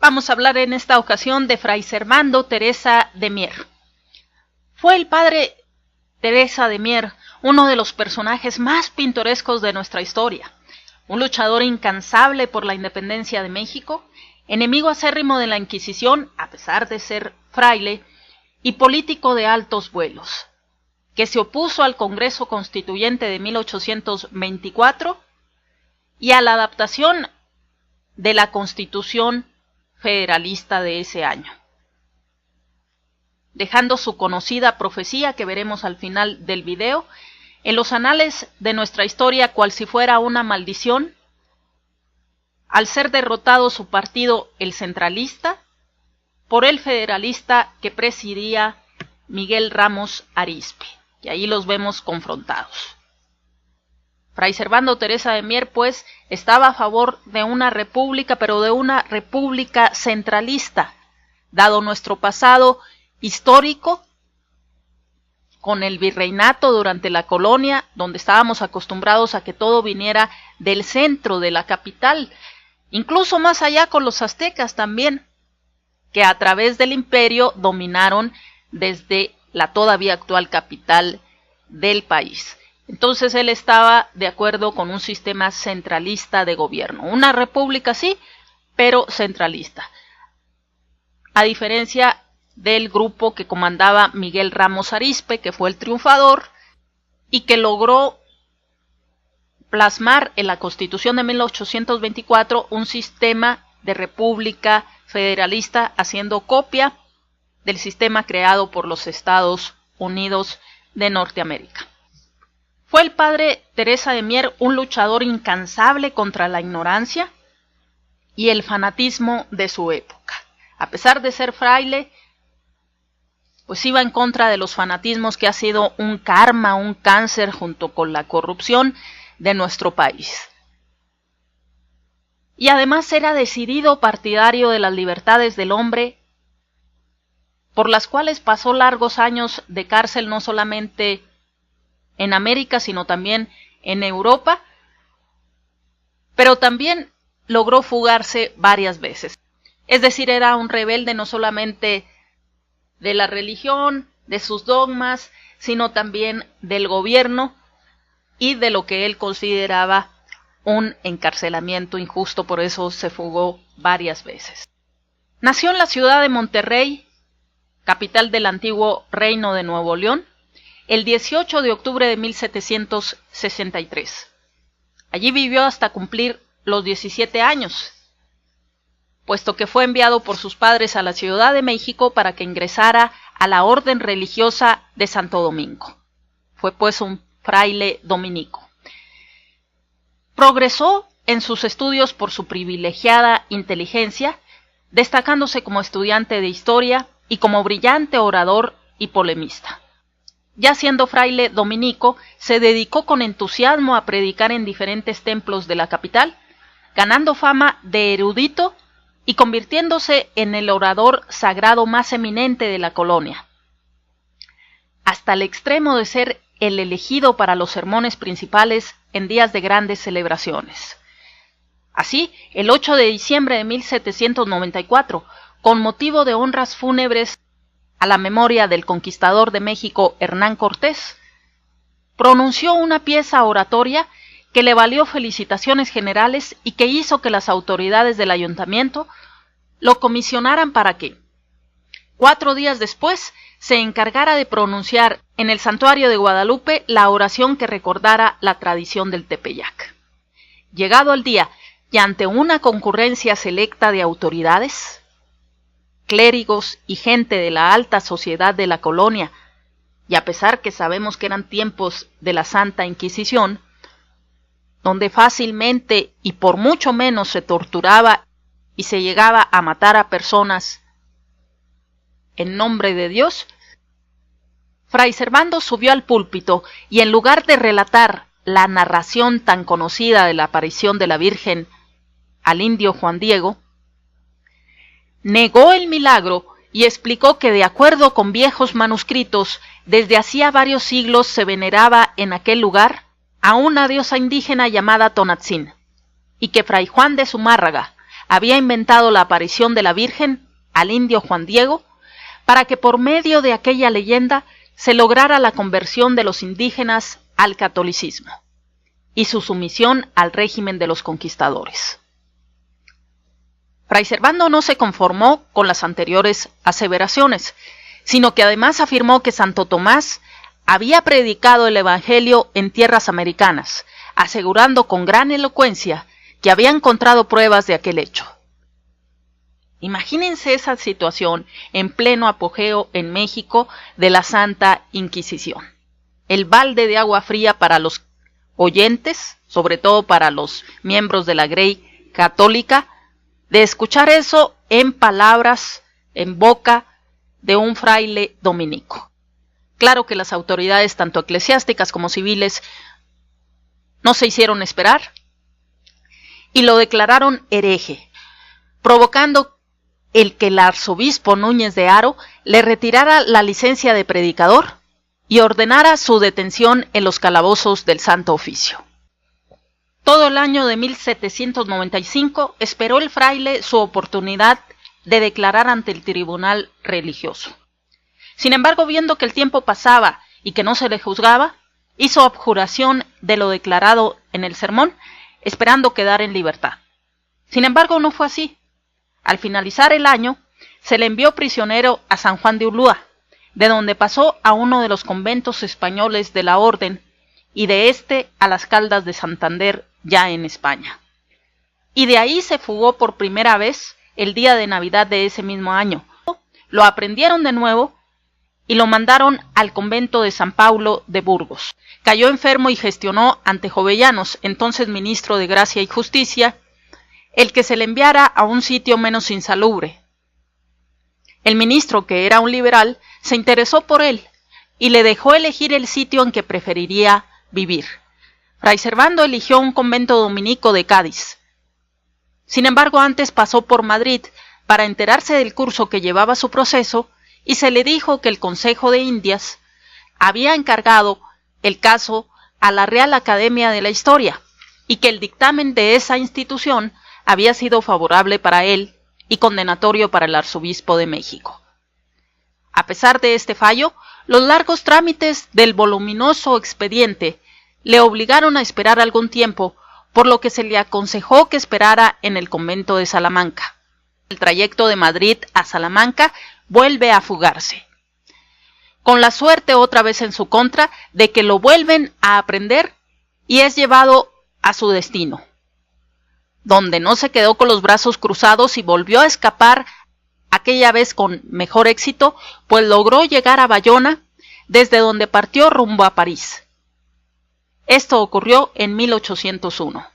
Vamos a hablar en esta ocasión de Fray Servando Teresa de Mier. Fue el padre Teresa de Mier uno de los personajes más pintorescos de nuestra historia, un luchador incansable por la independencia de México, enemigo acérrimo de la Inquisición a pesar de ser fraile y político de altos vuelos, que se opuso al Congreso Constituyente de 1824 y a la adaptación de la Constitución federalista de ese año, dejando su conocida profecía que veremos al final del video en los anales de nuestra historia cual si fuera una maldición, al ser derrotado su partido, el centralista, por el federalista que presidía Miguel Ramos Arizpe, y ahí los vemos confrontados. Fray Servando Teresa de Mier, pues, estaba a favor de una república, pero de una república centralista, dado nuestro pasado histórico con el virreinato durante la colonia, donde estábamos acostumbrados a que todo viniera del centro de la capital, incluso más allá con los aztecas también, que a través del imperio dominaron desde la todavía actual capital del país. Entonces él estaba de acuerdo con un sistema centralista de gobierno, una república sí, pero centralista. A diferencia del grupo que comandaba Miguel Ramos Arizpe, que fue el triunfador y que logró plasmar en la Constitución de 1824 un sistema de república federalista haciendo copia del sistema creado por los Estados Unidos de Norteamérica. Fue el padre Teresa de Mier un luchador incansable contra la ignorancia y el fanatismo de su época. A pesar de ser fraile, pues iba en contra de los fanatismos que ha sido un karma, un cáncer junto con la corrupción de nuestro país. Y además era decidido partidario de las libertades del hombre, por las cuales pasó largos años de cárcel no solamente en América, sino también en Europa, pero también logró fugarse varias veces. Es decir, era un rebelde no solamente de la religión, de sus dogmas, sino también del gobierno y de lo que él consideraba un encarcelamiento injusto, por eso se fugó varias veces. Nació en la ciudad de Monterrey, capital del antiguo Reino de Nuevo León, el 18 de octubre de 1763. Allí vivió hasta cumplir los 17 años, puesto que fue enviado por sus padres a la Ciudad de México para que ingresara a la orden religiosa de Santo Domingo. Fue pues un fraile dominico. Progresó en sus estudios por su privilegiada inteligencia, destacándose como estudiante de historia y como brillante orador y polemista. Ya siendo fraile dominico, se dedicó con entusiasmo a predicar en diferentes templos de la capital, ganando fama de erudito y convirtiéndose en el orador sagrado más eminente de la colonia, hasta el extremo de ser el elegido para los sermones principales en días de grandes celebraciones. Así, el 8 de diciembre de 1794, con motivo de honras fúnebres a la memoria del conquistador de México Hernán Cortés, pronunció una pieza oratoria que le valió felicitaciones generales y que hizo que las autoridades del ayuntamiento lo comisionaran para que, 4 días después, se encargara de pronunciar en el santuario de Guadalupe la oración que recordara la tradición del Tepeyac. Llegado el día y ante una concurrencia selecta de autoridades, clérigos y gente de la alta sociedad de la colonia, y a pesar que sabemos que eran tiempos de la Santa Inquisición, donde fácilmente y por mucho menos se torturaba y se llegaba a matar a personas en nombre de Dios, Fray Servando subió al púlpito y en lugar de relatar la narración tan conocida de la aparición de la Virgen al indio Juan Diego, negó el milagro y explicó que de acuerdo con viejos manuscritos, desde hacía varios siglos se veneraba en aquel lugar a una diosa indígena llamada Tonatzin, y que Fray Juan de Zumárraga, había inventado la aparición de la Virgen al indio Juan Diego para que por medio de aquella leyenda se lograra la conversión de los indígenas al catolicismo y su sumisión al régimen de los conquistadores. Fray Servando no se conformó con las anteriores aseveraciones, sino que además afirmó que Santo Tomás había predicado el Evangelio en tierras americanas, asegurando con gran elocuencia que había encontrado pruebas de aquel hecho. Imagínense esa situación en pleno apogeo en México de la Santa Inquisición. El balde de agua fría para los oyentes, sobre todo para los miembros de la Grey católica, de escuchar eso en palabras, en boca de un fraile dominico. Claro que las autoridades, tanto eclesiásticas como civiles, no se hicieron esperar y lo declararon hereje, provocando el que el arzobispo Núñez de Haro le retirara la licencia de predicador y ordenara su detención en los calabozos del Santo Oficio. Todo el año de 1795 esperó el fraile su oportunidad de declarar ante el tribunal religioso. Sin embargo, viendo que el tiempo pasaba y que no se le juzgaba, hizo abjuración de lo declarado en el sermón, esperando quedar en libertad. Sin embargo, no fue así. Al finalizar el año, se le envió prisionero a San Juan de Ulúa, de donde pasó a uno de los conventos españoles de la Orden y de este a las Caldas de Santander, ya en España. Y de ahí se fugó por primera vez el día de Navidad de ese mismo año. Lo aprendieron de nuevo y lo mandaron al convento de San Paulo de Burgos. Cayó enfermo y gestionó ante Jovellanos, entonces ministro de Gracia y Justicia, el que se le enviara a un sitio menos insalubre. El ministro, que era un liberal, se interesó por él y le dejó elegir el sitio en que preferiría vivir. Fray Servando eligió un convento dominico de Cádiz. Sin embargo, antes pasó por Madrid para enterarse del curso que llevaba su proceso y se le dijo que el Consejo de Indias había encargado el caso a la Real Academia de la Historia y que el dictamen de esa institución había sido favorable para él y condenatorio para el arzobispo de México. A pesar de este fallo, los largos trámites del voluminoso expediente le obligaron a esperar algún tiempo, por lo que se le aconsejó que esperara en el convento de Salamanca. El trayecto de Madrid a Salamanca vuelve a fugarse, con la suerte otra vez en su contra de que lo vuelven a aprender y es llevado a su destino, donde no se quedó con los brazos cruzados y volvió a escapar, aquella vez con mejor éxito, pues logró llegar a Bayona, desde donde partió rumbo a París. Esto ocurrió en 1801.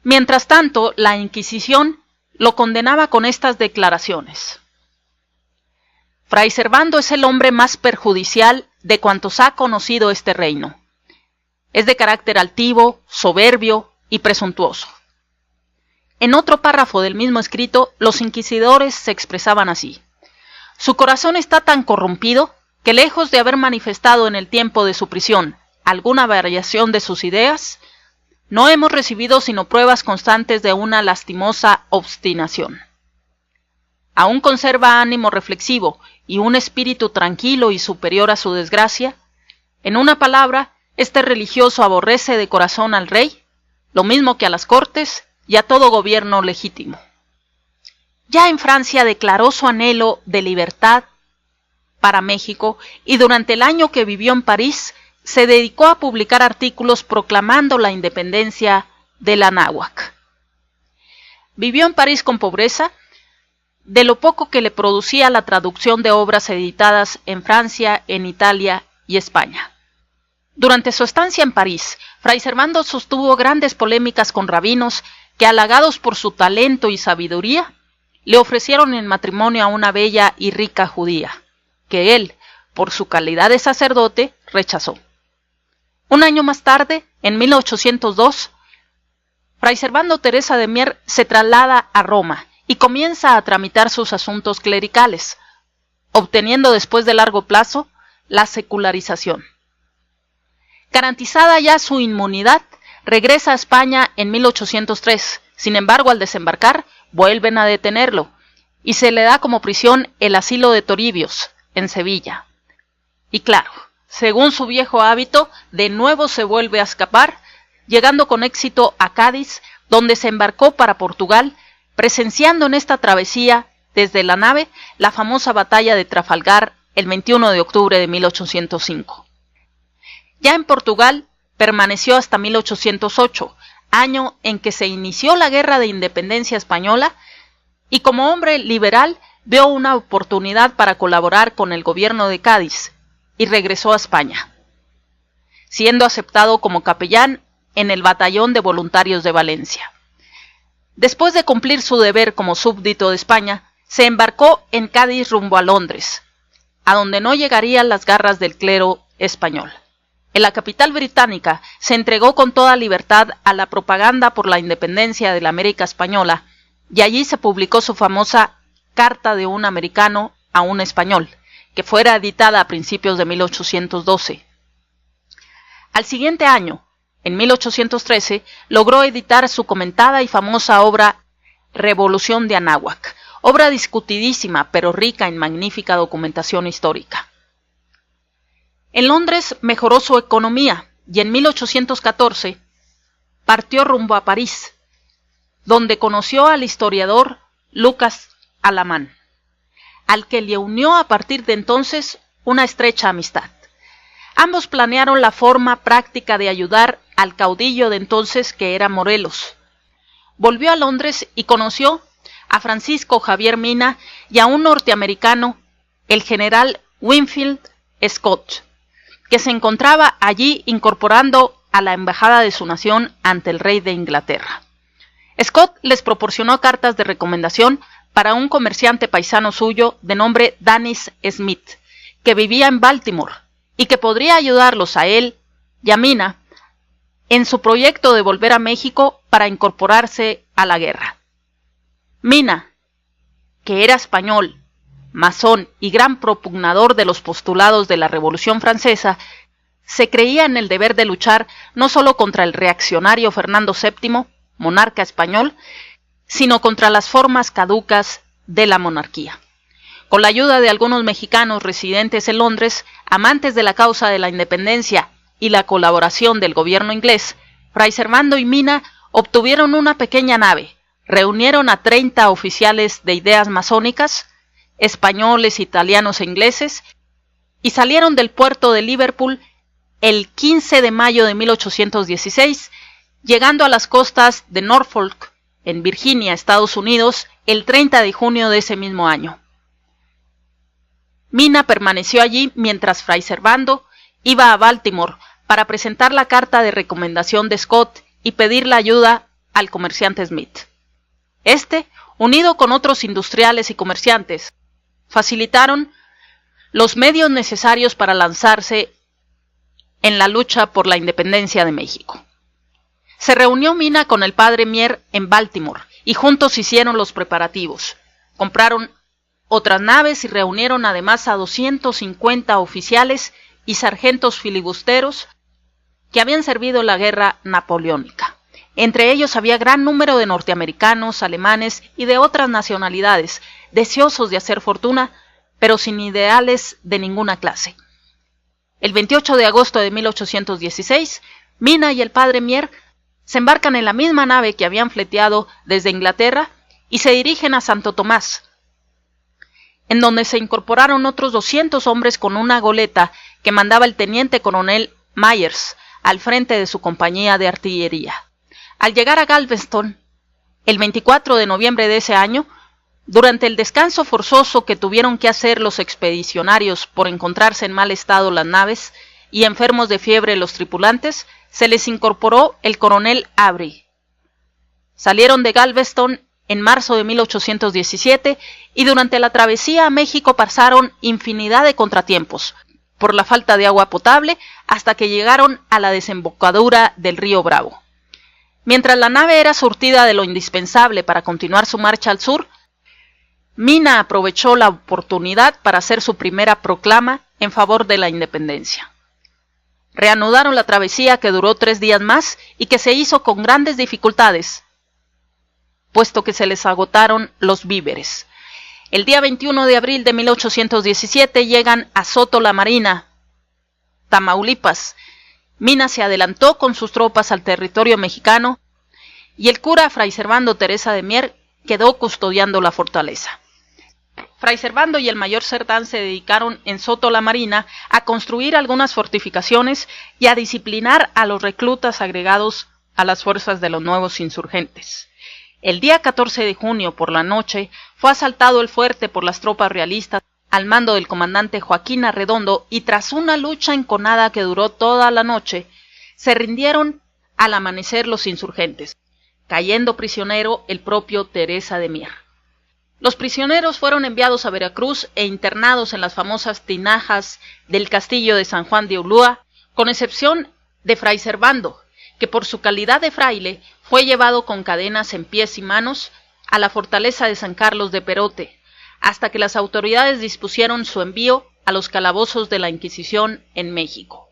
Mientras tanto, la Inquisición lo condenaba con estas declaraciones: Fray Servando es el hombre más perjudicial de cuantos ha conocido este reino. Es de carácter altivo, soberbio y presuntuoso. En otro párrafo del mismo escrito, los inquisidores se expresaban así: su corazón está tan corrompido que, lejos de haber manifestado en el tiempo de su prisión alguna variación de sus ideas, no hemos recibido sino pruebas constantes de una lastimosa obstinación. Aún conserva ánimo reflexivo y un espíritu tranquilo y superior a su desgracia. En una palabra, este religioso aborrece de corazón al rey, lo mismo que a las cortes y a todo gobierno legítimo. Ya en Francia declaró su anhelo de libertad para México y durante el año que vivió en París se dedicó a publicar artículos proclamando la independencia de la náhuac. Vivió en París con pobreza, de lo poco que le producía la traducción de obras editadas en Francia, en Italia y España. Durante su estancia en París, Fray Servando sostuvo grandes polémicas con rabinos que, halagados por su talento y sabiduría, le ofrecieron en matrimonio a una bella y rica judía, que él, por su calidad de sacerdote, rechazó. Un año más tarde, en 1802, Fray Servando Teresa de Mier se traslada a Roma y comienza a tramitar sus asuntos clericales, obteniendo después de largo plazo la secularización. Garantizada ya su inmunidad, regresa a España en 1803, Sin embargo, al desembarcar, vuelven a detenerlo y se le da como prisión el asilo de Toribios, en Sevilla. Y claro, según su viejo hábito, de nuevo se vuelve a escapar, llegando con éxito a Cádiz, donde se embarcó para Portugal, presenciando en esta travesía, desde la nave, la famosa batalla de Trafalgar el 21 de octubre de 1805. Ya en Portugal, permaneció hasta 1808, año en que se inició la Guerra de Independencia Española, y como hombre liberal vio una oportunidad para colaborar con el gobierno de Cádiz, y regresó a España, siendo aceptado como capellán en el Batallón de Voluntarios de Valencia. Después de cumplir su deber como súbdito de España, se embarcó en Cádiz rumbo a Londres, a donde no llegarían las garras del clero español. En la capital británica se entregó con toda libertad a la propaganda por la independencia de la América Española, y allí se publicó su famosa Carta de un americano a un español, que fuera editada a principios de 1812. Al siguiente año, en 1813, logró editar su comentada y famosa obra Revolución de Anáhuac, obra discutidísima pero rica en magnífica documentación histórica. En Londres mejoró su economía y en 1814 partió rumbo a París, donde conoció al historiador Lucas Alamán, al que le unió a partir de entonces una estrecha amistad. Ambos planearon la forma práctica de ayudar al caudillo de entonces, que era Morelos. Volvió a Londres y conoció a Francisco Javier Mina y a un norteamericano, el general Winfield Scott, que se encontraba allí incorporando a la embajada de su nación ante el rey de Inglaterra. Scott les proporcionó cartas de recomendación para un comerciante paisano suyo de nombre Dennis Smith, que vivía en Baltimore y que podría ayudarlos a él y a Mina en su proyecto de volver a México para incorporarse a la guerra. Mina, que era español, masón y gran propugnador de los postulados de la Revolución Francesa, se creía en el deber de luchar no solo contra el reaccionario Fernando VII, monarca español, sino contra las formas caducas de la monarquía. Con la ayuda de algunos mexicanos residentes en Londres, amantes de la causa de la independencia y la colaboración del gobierno inglés, Fray Servando y Mina obtuvieron una pequeña nave, reunieron a 30 oficiales de ideas masónicas, españoles, italianos e ingleses, y salieron del puerto de Liverpool el 15 de mayo de 1816, llegando a las costas de Norfolk, en Virginia, Estados Unidos, el 30 de junio de ese mismo año. Mina permaneció allí mientras Fray Servando iba a Baltimore para presentar la carta de recomendación de Scott y pedir la ayuda al comerciante Smith. Este, unido con otros industriales y comerciantes, facilitaron los medios necesarios para lanzarse en la lucha por la independencia de México. Se reunió Mina con el padre Mier en Baltimore y juntos hicieron los preparativos. Compraron otras naves y reunieron además a 250 oficiales y sargentos filibusteros que habían servido en la guerra napoleónica. Entre ellos había gran número de norteamericanos, alemanes y de otras nacionalidades, deseosos de hacer fortuna, pero sin ideales de ninguna clase. El 28 de agosto de 1816, Mina y el padre Mier se embarcan en la misma nave que habían fleteado desde Inglaterra y se dirigen a Santo Tomás, en donde se incorporaron otros 200 hombres con una goleta que mandaba el teniente coronel Myers al frente de su compañía de artillería. Al llegar a Galveston, el 24 de noviembre de ese año, durante el descanso forzoso que tuvieron que hacer los expedicionarios por encontrarse en mal estado las naves y enfermos de fiebre los tripulantes, se les incorporó el coronel Avery. Salieron de Galveston en marzo de 1817 y durante la travesía a México pasaron infinidad de contratiempos por la falta de agua potable hasta que llegaron a la desembocadura del río Bravo. Mientras la nave era surtida de lo indispensable para continuar su marcha al sur, Mina aprovechó la oportunidad para hacer su primera proclama en favor de la independencia. Reanudaron la travesía, que duró 3 días más y que se hizo con grandes dificultades, puesto que se les agotaron los víveres. El día 21 de abril de 1817 llegan a Soto la Marina, Tamaulipas. Mina se adelantó con sus tropas al territorio mexicano y el cura Fray Servando Teresa de Mier quedó custodiando la fortaleza. Fray Servando y el mayor Cerdán se dedicaron en Soto la Marina a construir algunas fortificaciones y a disciplinar a los reclutas agregados a las fuerzas de los nuevos insurgentes. El día 14 de junio por la noche fue asaltado el fuerte por las tropas realistas al mando del comandante Joaquín Arredondo y tras una lucha enconada que duró toda la noche, se rindieron al amanecer los insurgentes, cayendo prisionero el propio Teresa de Mier. Los prisioneros fueron enviados a Veracruz e internados en las famosas tinajas del castillo de San Juan de Ulúa, con excepción de Fray Servando, que por su calidad de fraile fue llevado con cadenas en pies y manos a la fortaleza de San Carlos de Perote, hasta que las autoridades dispusieron su envío a los calabozos de la Inquisición en México,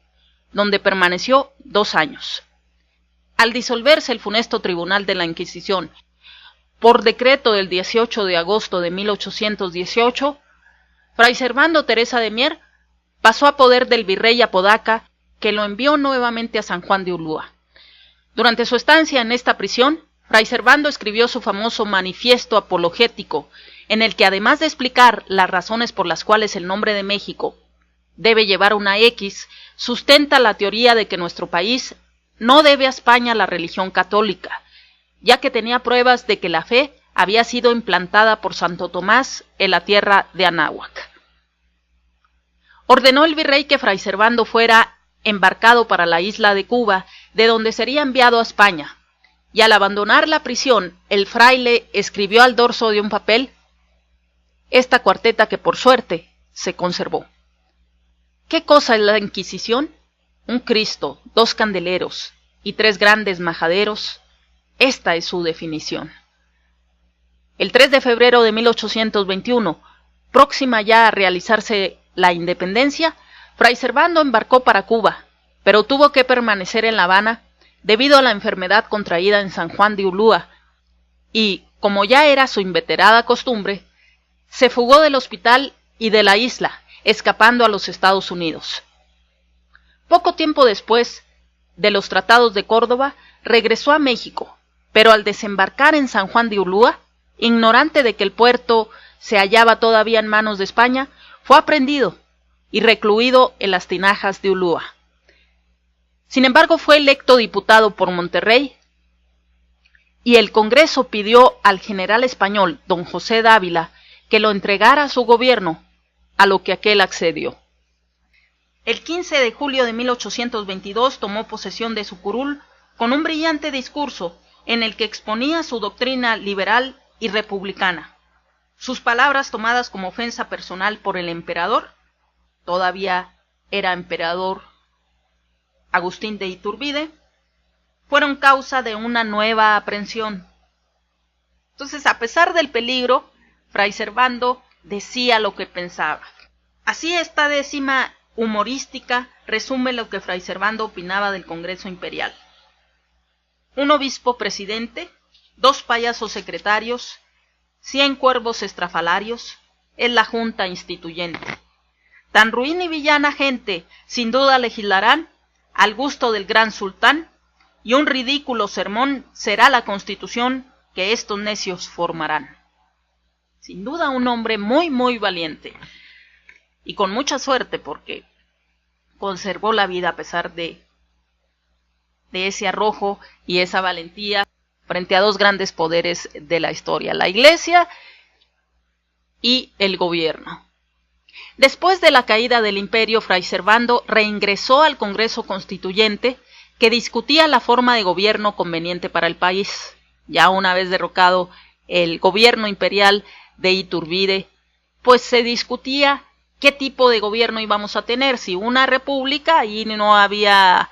donde permaneció 2 años. Al disolverse el funesto Tribunal de la Inquisición, por decreto del 18 de agosto de 1818, Fray Servando Teresa de Mier pasó a poder del virrey Apodaca, que lo envió nuevamente a San Juan de Ulúa. Durante su estancia en esta prisión, Fray Servando escribió su famoso Manifiesto Apologético, en el que además de explicar las razones por las cuales el nombre de México debe llevar una X, sustenta la teoría de que nuestro país no debe a España la religión católica, ya que tenía pruebas de que la fe había sido implantada por Santo Tomás en la tierra de Anáhuac. Ordenó el virrey que Fray Servando fuera embarcado para la isla de Cuba, de donde sería enviado a España, y al abandonar la prisión, el fraile escribió al dorso de un papel esta cuarteta que por suerte se conservó. ¿Qué cosa es la Inquisición? Un Cristo, 2 candeleros y 3 grandes majaderos. Esta es su definición. El 3 de febrero de 1821, próxima ya a realizarse la independencia, Fray Servando embarcó para Cuba, pero tuvo que permanecer en La Habana debido a la enfermedad contraída en San Juan de Ulúa y, como ya era su inveterada costumbre, se fugó del hospital y de la isla, escapando a los Estados Unidos. Poco tiempo después de los tratados de Córdoba, regresó a México, pero al desembarcar en San Juan de Ulúa, ignorante de que el puerto se hallaba todavía en manos de España, fue aprehendido y recluido en las tinajas de Ulúa. Sin embargo, fue electo diputado por Monterrey y el Congreso pidió al general español don José Dávila que lo entregara a su gobierno, a lo que aquel accedió. El 15 de julio de 1822 tomó posesión de su curul con un brillante discurso en el que exponía su doctrina liberal y republicana. Sus palabras, tomadas como ofensa personal por el emperador, todavía era emperador Agustín de Iturbide, fueron causa de una nueva aprehensión. Entonces, a pesar del peligro, Fray Servando decía lo que pensaba. Así esta décima humorística resume lo que Fray Servando opinaba del Congreso Imperial. Un obispo presidente, 2 payasos secretarios, 100 cuervos estrafalarios, es la junta instituyente. Tan ruin y villana gente, sin duda legislarán al gusto del gran sultán, y un ridículo sermón será la constitución que estos necios formarán. Sin duda un hombre muy, muy valiente, y con mucha suerte porque conservó la vida a pesar de ese arrojo y esa valentía frente a 2 grandes poderes de la historia, la Iglesia y el gobierno. Después de la caída del imperio, Fray Servando reingresó al Congreso Constituyente, que discutía la forma de gobierno conveniente para el país. Ya una vez derrocado el gobierno imperial de Iturbide, pues se discutía qué tipo de gobierno íbamos a tener, si una república, y no había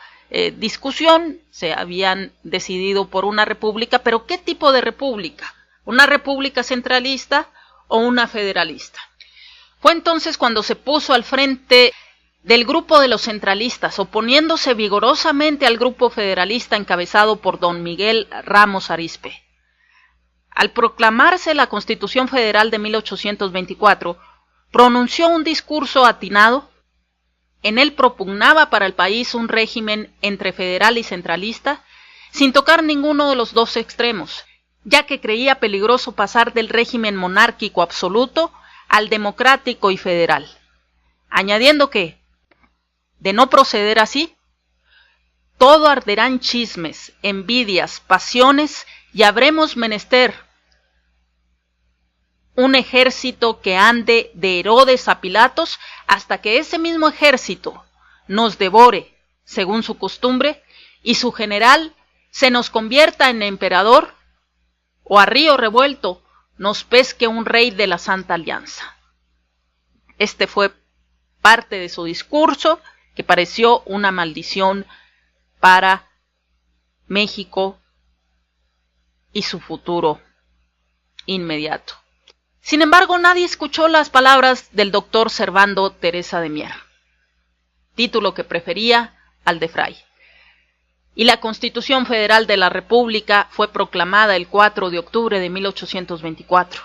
discusión, se habían decidido por una república, pero ¿qué tipo de república? ¿Una república centralista o una federalista? Fue entonces cuando se puso al frente del grupo de los centralistas, oponiéndose vigorosamente al grupo federalista encabezado por don Miguel Ramos Arizpe. Al proclamarse la Constitución Federal de 1824, pronunció un discurso atinado. En él propugnaba para el país un régimen entre federal y centralista, sin tocar ninguno de los dos extremos, ya que creía peligroso pasar del régimen monárquico absoluto al democrático y federal, añadiendo que, de no proceder así, todo arderán chismes, envidias, pasiones, y habremos menester un ejército que ande de Herodes a Pilatos hasta que ese mismo ejército nos devore, según su costumbre, y su general se nos convierta en emperador, o a río revuelto nos pesque un rey de la Santa Alianza. Este fue parte de su discurso, que pareció una maldición para México y su futuro inmediato. Sin embargo, nadie escuchó las palabras del doctor Servando Teresa de Mier, título que prefería al de Fray. Y la Constitución Federal de la República fue proclamada el 4 de octubre de 1824.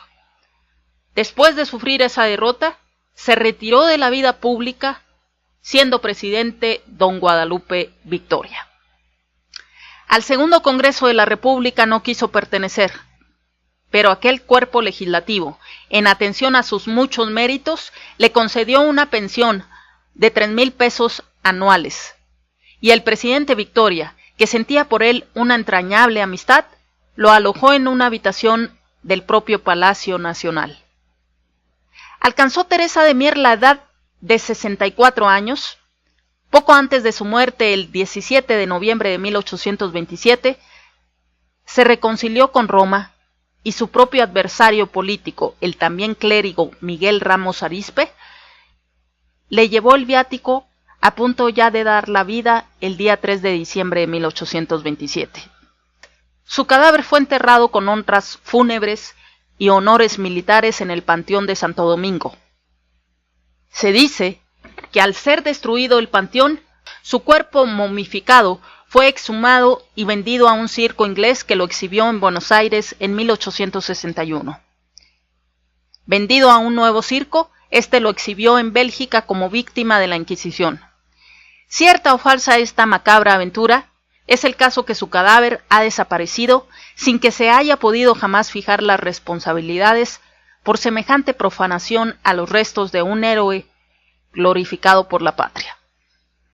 Después de sufrir esa derrota, se retiró de la vida pública, siendo presidente don Guadalupe Victoria. Al segundo Congreso de la República no quiso pertenecer, pero aquel cuerpo legislativo, en atención a sus muchos méritos, le concedió una pensión de 3,000 pesos anuales, y el presidente Victoria, que sentía por él una entrañable amistad, lo alojó en una habitación del propio Palacio Nacional. Alcanzó Teresa de Mier la edad de 64 años. Poco antes de su muerte, el 17 de noviembre de 1827, se reconcilió con Roma, y su propio adversario político, el también clérigo Miguel Ramos Arizpe, le llevó el viático a punto ya de dar la vida el día 3 de diciembre de 1827. Su cadáver fue enterrado con honras fúnebres y honores militares en el Panteón de Santo Domingo. Se dice que al ser destruido el panteón, su cuerpo momificado fue exhumado y vendido a un circo inglés que lo exhibió en Buenos Aires en 1861. Vendido a un nuevo circo, este lo exhibió en Bélgica como víctima de la Inquisición. Cierta o falsa esta macabra aventura, es el caso que su cadáver ha desaparecido sin que se haya podido jamás fijar las responsabilidades por semejante profanación a los restos de un héroe glorificado por la patria.